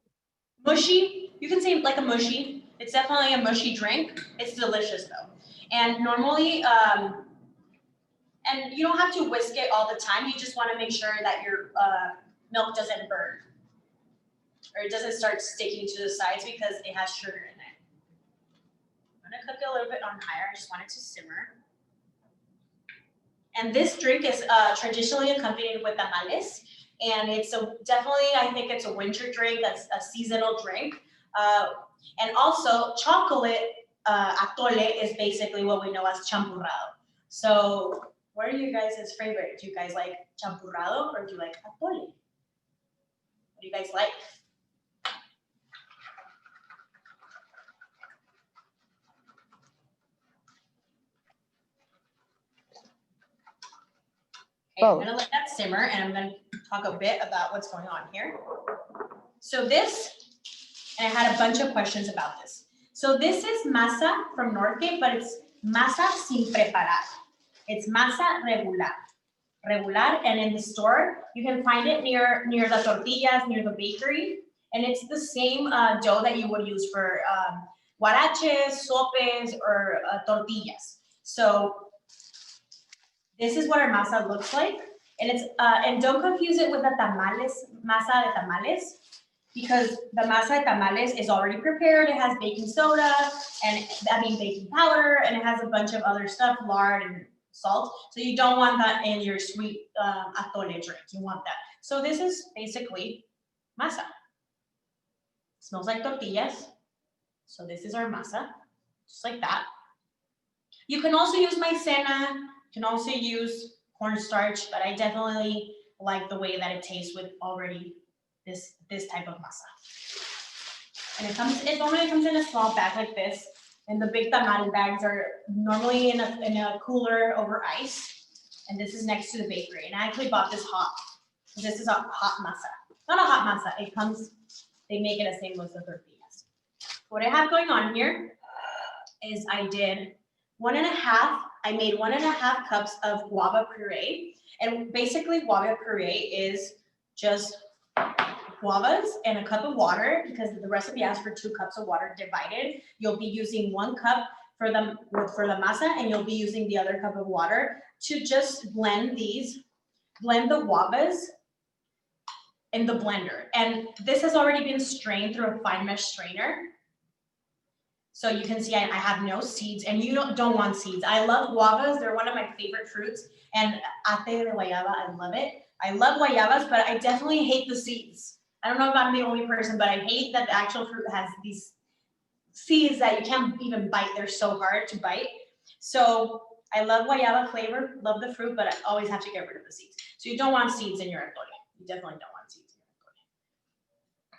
Mushy. You can say like a mushy. It's definitely a mushy drink. It's delicious though. And normally, and you don't have to whisk it all the time. You just want to make sure that your milk doesn't burn or it doesn't start sticking to the sides because it has sugar in it. I'm gonna cook it a little bit on higher. I just want it to simmer. And this drink is traditionally accompanied with tamales. And it's definitely, I think it's a winter drink. That's a seasonal drink. And also chocolate atole is basically what we know as champurrado. So what are you guys' favorite? Do you guys like champurrado or do you like atole? What do you guys like? Okay, I'm gonna let that simmer and I'm gonna talk a bit about what's going on here. So this, and I had a bunch of questions about this. So this is masa from Northgate, but it's masa sin preparar. It's masa regular, and in the store, you can find it near the tortillas, near the bakery, and it's the same dough that you would use for huaraches, sopes, or tortillas. So this is what our masa looks like, and it's and don't confuse it with the tamales, masa de tamales, because the masa de tamales is already prepared. It has baking soda, and baking powder, and it has a bunch of other stuff, lard and salt. So you don't want that in your sweet atole drink. You want that. So this is basically masa. Smells like tortillas. So this is our masa, just like that. You can also use maicena. You can also use cornstarch, but I definitely like the way that it tastes with already this type of masa. And it normally comes in a small bag like this. And the big tamal bags are normally in a cooler over ice. And this is next to the bakery. And I actually bought this hot. This is a hot masa. Not a hot masa. It comes, they make it the same as the tortillas. What I have going on here is I made 1.5 cups of guava puree. And basically guava puree is just guavas and a cup of water, because the recipe asks for 2 cups of water divided. You'll be using 1 cup for the masa, and you'll be using the other cup of water to just blend the guavas in the blender. And this has already been strained through a fine mesh strainer. So you can see I have no seeds, and you don't want seeds. I love guavas. They're one of my favorite fruits. And ate de guayaba, I love it. I love guayabas, but I definitely hate the seeds. I don't know if I'm the only person, but I hate that the actual fruit has these seeds that you can't even bite. They're so hard to bite. So I love guayaba flavor, love the fruit, but I always have to get rid of the seeds. So you don't want seeds in your atole. You definitely don't want seeds in your atole.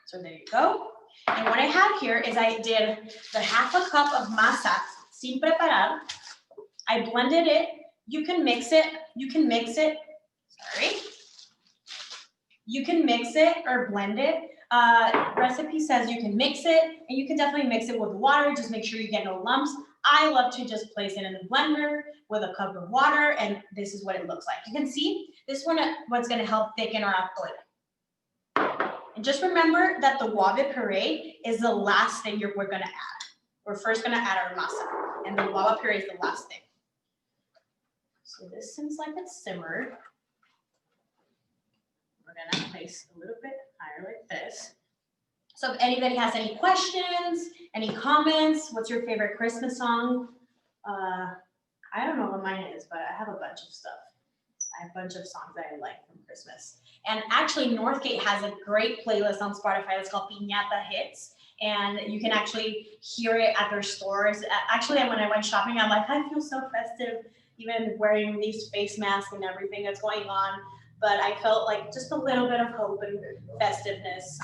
So there you go. And what I have here is I did the 1/2 cup of masa sin preparar. I blended it. You can mix it. Sorry. You can mix it or blend it. Recipe says you can mix it, and you can definitely mix it with water. Just make sure you get no lumps. I love to just place it in the blender with a cup of water, and this is what it looks like. You can see this one, what's going to help thicken our atole. And just remember that the guava puree is the last thing we're going to add. We're first going to add our masa, and the guava puree is the last thing. So this seems like it's simmered. We're gonna place a little bit higher like this. So if anybody has any questions, any comments, what's your favorite Christmas song? I don't know what mine is, but I have a bunch of stuff. I have a bunch of songs that I like from Christmas. And actually Northgate has a great playlist on Spotify that's called Piñata Hits. And you can actually hear it at their stores. Actually, when I went shopping, I'm like, I feel so festive, even wearing these face masks and everything that's going on. But I felt like just a little bit of hope and festiveness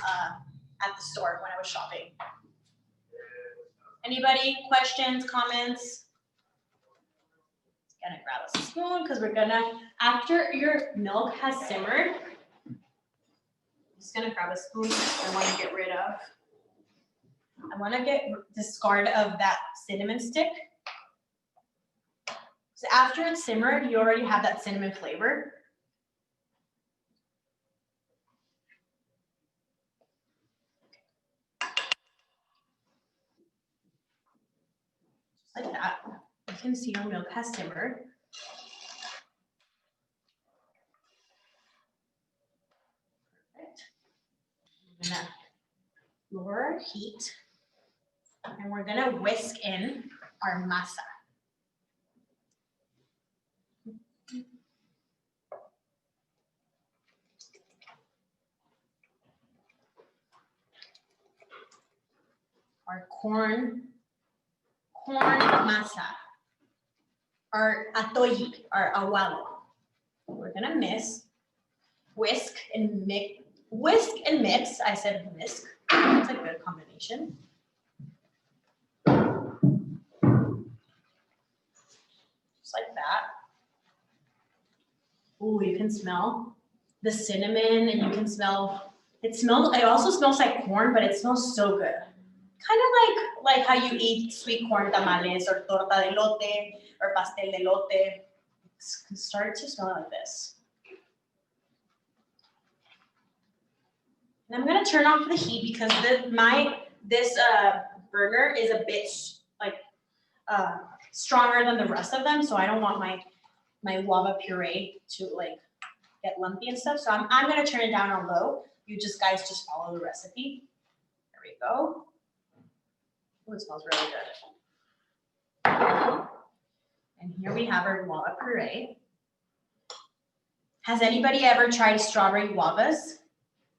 at the store when I was shopping. Anybody, questions, comments? Gonna grab a spoon because we're gonna, after your milk has simmered, I'm just gonna grab a spoon I wanna get rid of. I wanna discard of that cinnamon stick. So after it's simmered, you already have that cinnamon flavor. Like that. You can see our milk has simmered. Perfect. I'm gonna lower our heat, and we're gonna whisk in our masa. Our corn masa, our atole, our aguado. We're gonna whisk and mix. I said whisk. That's a good combination. Just like that. Ooh, you can smell the cinnamon, and you can smell, it also smells like corn, but it smells so good. Kind of like how you eat sweet corn tamales or torta de elote or pastel de elote. It's starting to smell like this. And I'm gonna turn off the heat because this burger is a bit like stronger than the rest of them, so I don't want my guava puree to like get lumpy and stuff. So I'm gonna turn it down on low. You guys just follow the recipe. There we go. Oh, it smells really good. And here we have our guava puree. Has anybody ever tried strawberry guavas?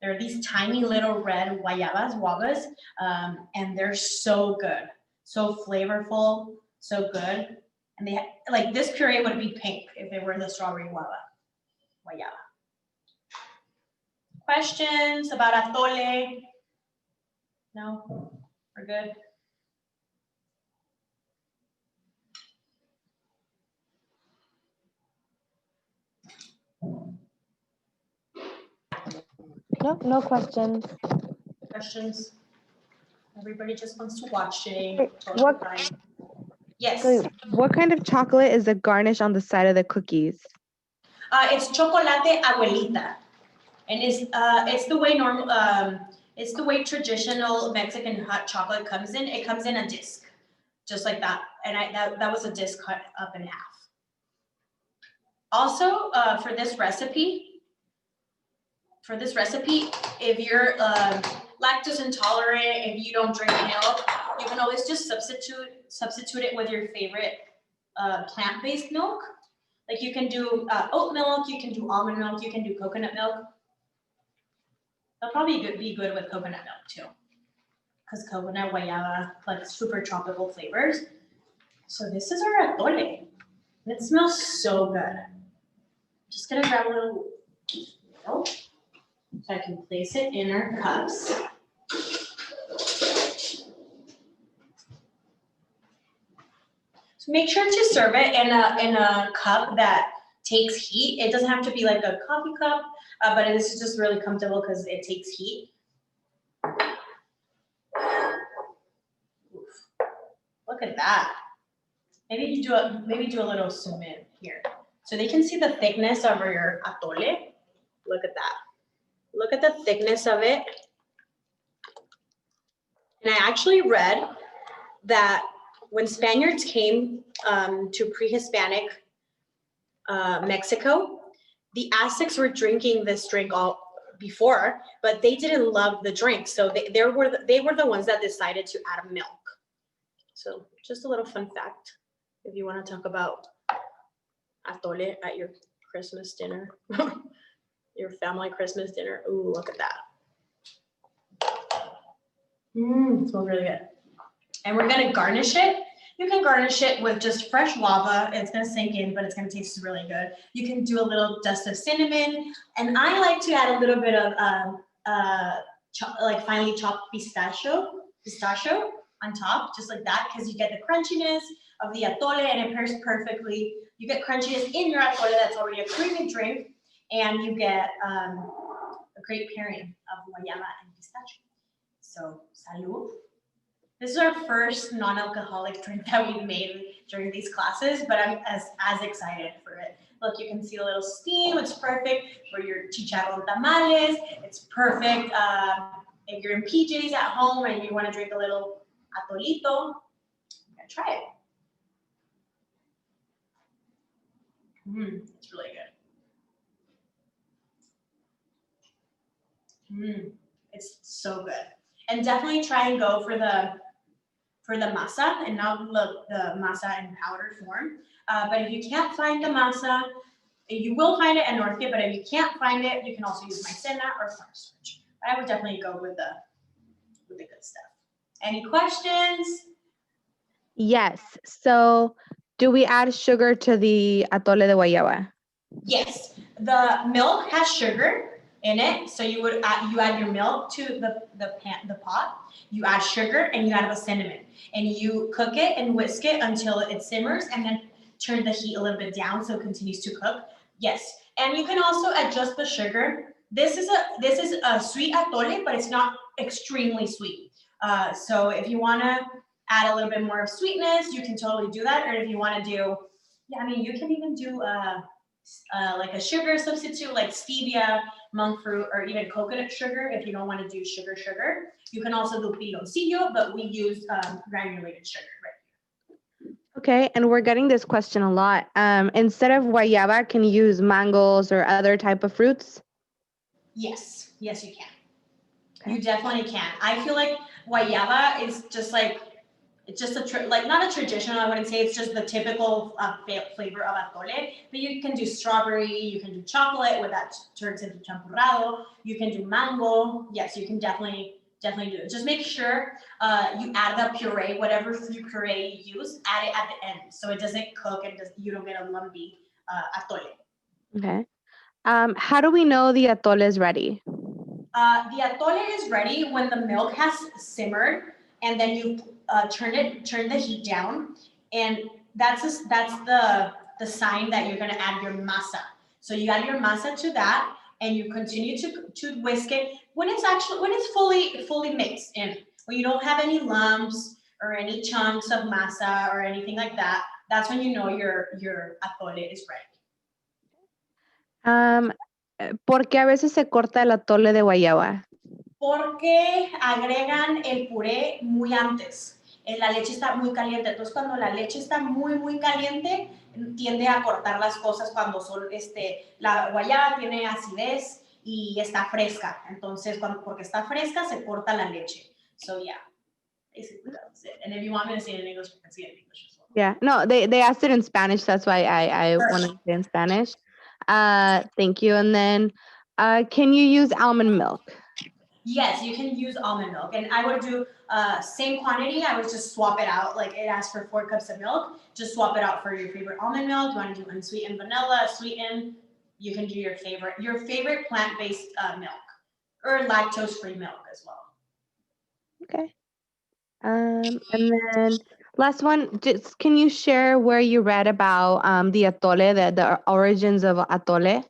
They're these tiny little red guavas, and they're so good, so flavorful, so good. And they like this puree would be pink if it were the strawberry guava. Questions about atole? No, we're good. No questions. Questions? Everybody just wants to watch today. Wait, Totally what- fine. Yes. So what kind of chocolate is the garnish on the side of the cookies? It's chocolate abuelita, and it's the way it's the way traditional Mexican hot chocolate comes in. It comes in a disc, just like that, and that was a disc cut up in half. Also, for this recipe, if you're lactose intolerant, if you don't drink milk, you can always just substitute it with your favorite plant-based milk. Like you can do oat milk, you can do almond milk, you can do coconut milk. They'll probably be good with coconut milk too, because coconut, guayaba, like super tropical flavors. So this is our atole, and it smells so good. Just gonna grab a little milk so I can place it in our cups. So make sure to serve it in a cup that takes heat. It doesn't have to be like a coffee cup, but it is just really comfortable because it takes heat. Oof. Look at that. Maybe do a little zoom in here so they can see the thickness of your atole. Look at that. Look at the thickness of it. And I actually read that when Spaniards came to pre-Hispanic Mexico, the Aztecs were drinking this drink all before, but they didn't love the drink. So they were the ones that decided to add milk. So just a little fun fact, if you want to talk about atole at your Christmas dinner, your family Christmas dinner. Ooh, look at that. It smells really good. And we're gonna garnish it. You can garnish it with just fresh guava. It's gonna sink in, but it's gonna taste really good. You can do a little dust of cinnamon, and I like to add a little bit of like finely chopped pistachio on top, just like that, because you get the crunchiness of the atole, and it pairs perfectly. You get crunchiness in your atole that's already a creamy drink, and you get a great pairing of guayaba and pistachio. So, salud. This is our first non-alcoholic drink that we've made during these classes, but I'm as excited for it. Look, you can see a little steam. It's perfect for your chicharrón tamales. It's perfect if you're in PJs at home and you want to drink a little atolito. I'm gonna try it. It's really good. It's so good. And definitely try and go for the masa and not the masa in powdered form. But if you can't find the masa, you will find it at Northgate, but if you can't find it, you can also use maicena or cornstarch. But I would definitely go with the good stuff. Any questions? Yes. So do we add sugar to the atole de guayaba? Yes, the milk has sugar in it, so you add your milk to the pot. You add sugar and you add a cinnamon, and you cook it and whisk it until it simmers, and then turn the heat a little bit down so it continues to cook. Yes, And you can also adjust the sugar. This is a sweet atole, but it's not extremely sweet. So if you want to add a little bit more of sweetness, you can totally do that. Or if you want to do, yeah, I mean, you can even do like a sugar substitute, like stevia, monk fruit, or even coconut sugar. If you don't want to do sugar, you can also do piloncillo, but we use granulated sugar, right? Okay, and we're getting this question a lot. Instead of guayaba, can you use mangoes or other type of fruits? Yes, yes, you can. Okay. You definitely can. I feel like guayaba is just like, it's just not a traditional, I wouldn't say it's just the typical flavor of atole, but you can do strawberry, you can do chocolate where that turns into champurrado, you can do mango. Yes, you can definitely do it. Just make sure you add the puree, whatever fruit puree you use, add it at the end so it doesn't cook and you don't get a lumpy atole. Okay. How do we know the atole is ready? The atole is ready when the milk has simmered, and then you turn the heat down, and that's the sign that you're gonna add your masa. So you add your masa to that, and you continue to whisk it. When it's fully mixed in, when you don't have any lumps or any chunks of masa or anything like that, that's when you know your atole is ready. ¿Por qué a veces se corta el atole de guayaba? Porque agregan el puré muy antes. La leche está muy caliente, entonces cuando la leche está muy caliente, tiende a cortar las cosas cuando son, la guayaba tiene acidez y está fresca, entonces porque está fresca se corta la leche. So yeah, basically that's it. And if you want me to say it in English, I can say it in English as well. Yeah, no, they asked it in Spanish, that's why I Sure. wanted to say in Spanish. Thank you. And then, can you use almond milk? Yes, you can use almond milk, and I would do same quantity. I would just swap it out. Like it asks for 4 cups of milk. Just swap it out for your favorite almond milk. You want to do unsweetened vanilla, sweetened. You can do your favorite plant-based milk or lactose-free milk as well. Okay. And then last one, just can you share where you read about the atole, the origins of atole?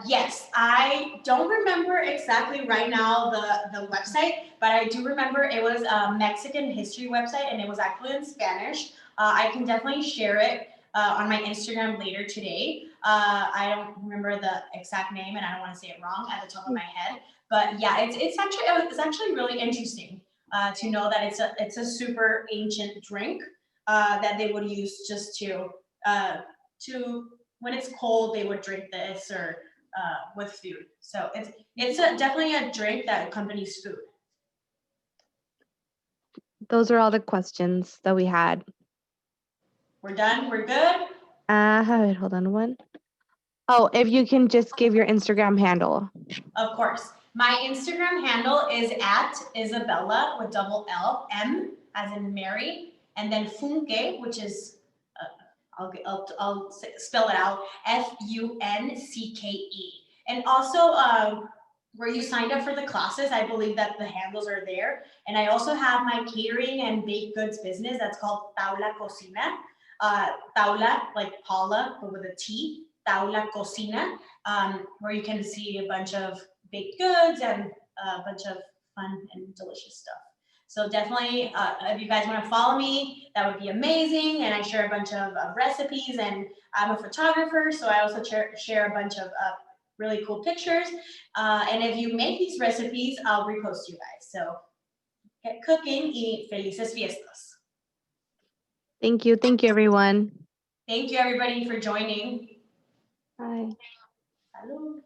Yes, I don't remember exactly right now the website, but I do remember it was a Mexican history website and it was actually in Spanish. I can definitely share it on my Instagram later today. I don't remember the exact name and I don't want to say it wrong at the top of my head, but yeah, it's actually really interesting to know that it's a super ancient drink that they would use just to when it's cold, they would drink this or with food. So it's definitely a drink that accompanies food. Those are all the questions that we had. We're done. We're good. Hold on one. Oh, if you can just give your Instagram handle. Of course. My Instagram handle is @Isabella with double L, M as in Mary, and then Funke, which is I'll spell it out, FUNCKE. And also, where you signed up for the classes, I believe that the handles are there. And I also have my catering and baked goods business that's called Taula Cocina. Taula, like Paula, but with a T, Taula Cocina, where you can see a bunch of baked goods and a bunch of fun and delicious stuff. So definitely, if you guys want to follow me, that would be amazing. And I share a bunch of recipes, and I'm a photographer, so I also share a bunch of really cool pictures. And if you make these recipes, I'll repost you guys. So get cooking y felices fiestas. Thank you, everyone. Thank you, everybody, for joining. Bye. Salud.